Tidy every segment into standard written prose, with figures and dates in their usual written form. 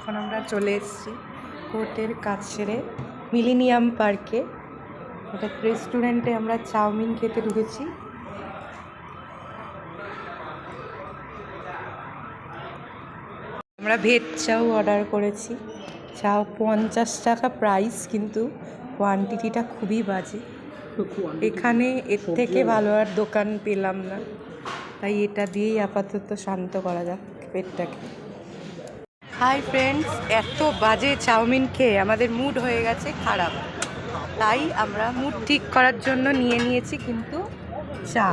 এখন আমরা চলে এসেছি কোর্টের কাজ সেরে মিলেনিয়াম পার্কে। এটা রেস্টুরেন্টে আমরা চাউমিন খেতে ঢুকেছি। আমরা ভেজ চাউ অর্ডার করেছি। চাউ 50 টাকা প্রাইস, কিন্তু কোয়ান্টিটিটা খুবই বাজে। এখানে এর থেকে ভালো আর দোকান পেলাম না, তাই এটা দিয়েই আপাতত শান্ত করা যাক পেটটাকে। হাই ফ্রেন্ডস, এত বাজে চাউমিন খেয়ে আমাদের মুড হয়ে গেছে খারাপ, তাই আমরা মুড ঠিক করার জন্য নিয়ে নিয়েছি কিন্তু চা।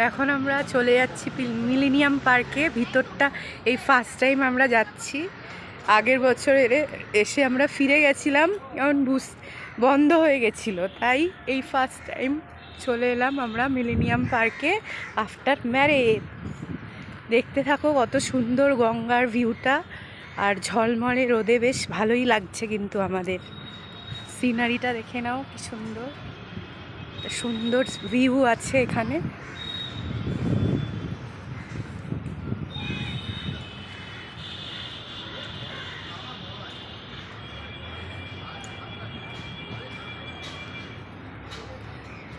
এখন আমরা চলে যাচ্ছি মিলেনিয়াম পার্কে। ভিতরটা এই ফার্স্ট টাইম আমরা যাচ্ছি। আগের বছর এসে আমরা ফিরে গেছিলাম, কারণ বন্ধ হয়ে গেছিলো, তাই এই ফার্স্ট টাইম চলে এলাম আমরা মিলেনিয়াম পার্কে আফটার ম্যারেজ। দেখতে থাকো কত সুন্দর গঙ্গার ভিউটা, আর ঝলমলে রোদে বেশ ভালোই লাগছে। কিন্তু আমাদের সিনারিটা দেখে নাও, কি সুন্দর সুন্দর ভিউ আছে এখানে।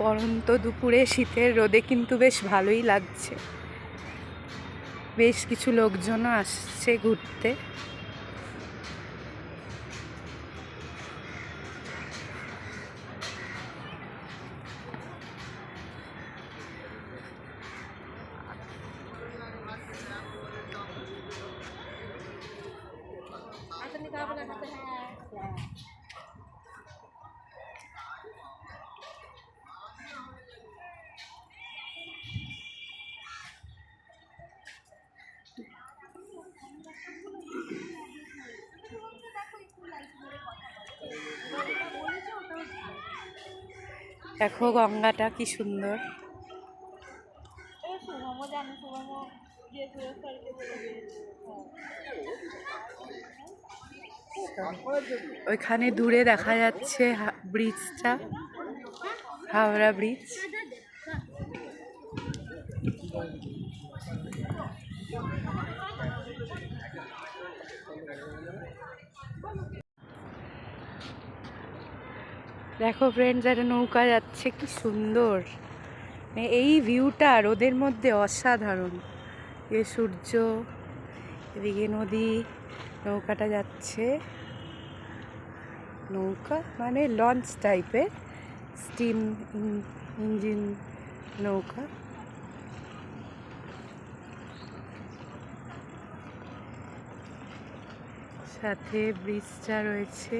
পরন্ত দুপুরে শীতের রোদে কিন্তু বেশ ভালোই লাগছে। বেশ কিছু লোকজনও আসছে ঘুরতে। দেখো গঙ্গাটা কি সুন্দর। ওইখানে দূরে দেখা যাচ্ছে ব্রিজটা, হাওড়া ব্রিজ। দেখো ফ্রেন্ডস, একটা নৌকা যাচ্ছে, কি সুন্দর। এই ভিউটা রোদের মধ্যে অসাধারণ। এ সূর্য, এদিকে নদী, নৌকাটা যাচ্ছে। নৌকা মানে লঞ্চ টাইপের, স্টিম ইঞ্জিন নৌকা। সাথে ব্রিজটা রয়েছে।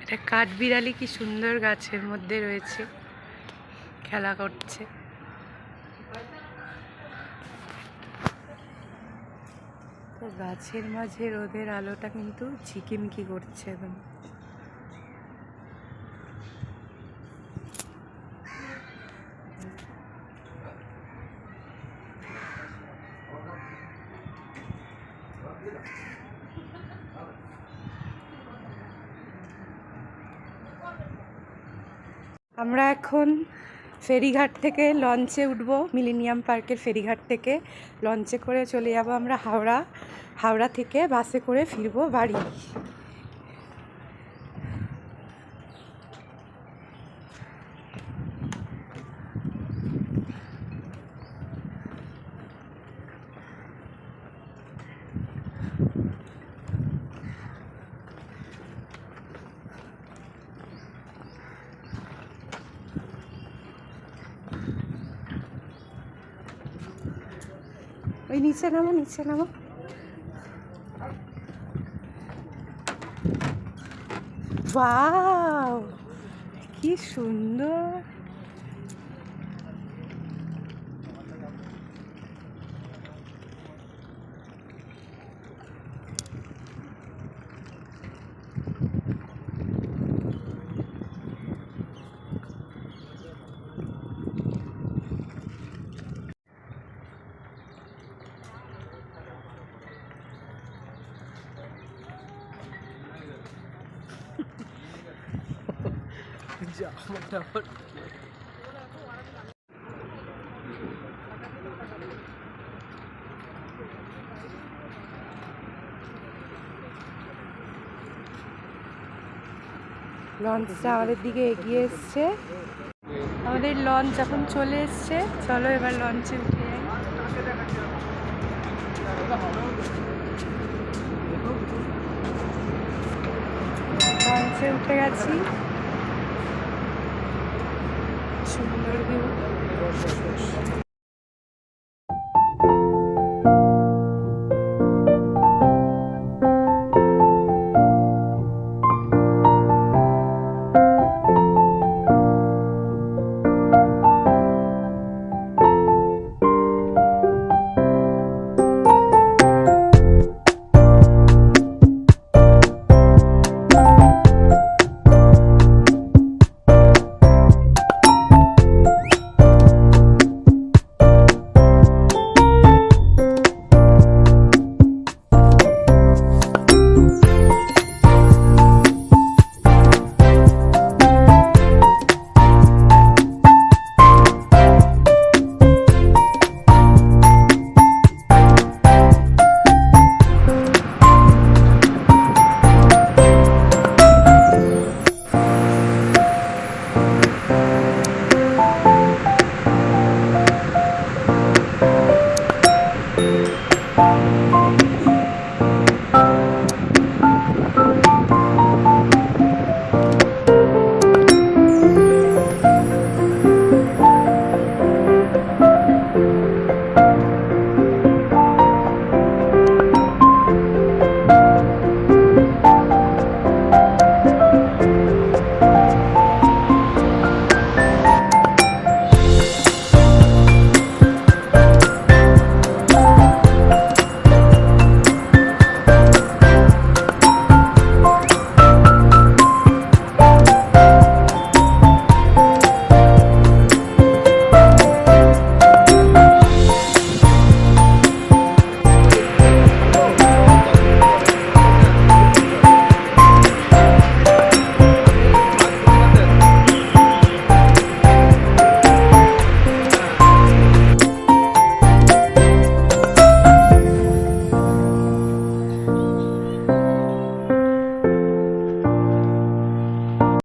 এটা কাঠবিড়ালি কি সুন্দর গাছের মধ্যে রয়েছে, খেলা করছে। তো গাছের মাঝে রোদের আলোটা কিন্তু ঝিকিমিকি করছে একদম। আমরা এখন ফেরিঘাট থেকে লঞ্চে উঠবো। মিলেনিয়াম পার্কের ফেরিঘাট থেকে লঞ্চে করে চলে যাব আমরা হাওড়া থেকে বাসে করে ফিরবো বাড়ি। ওই নিচে নামো, নিচে নামো। ওয়াও, কি সুন্দর। লঞ্চটা আমাদের দিকে এগিয়ে এসছে, আমাদের লঞ্চ এখন চলে এসছে। চলো এবার লঞ্চে উঠে যাই। লঞ্চে উঠে গেছি।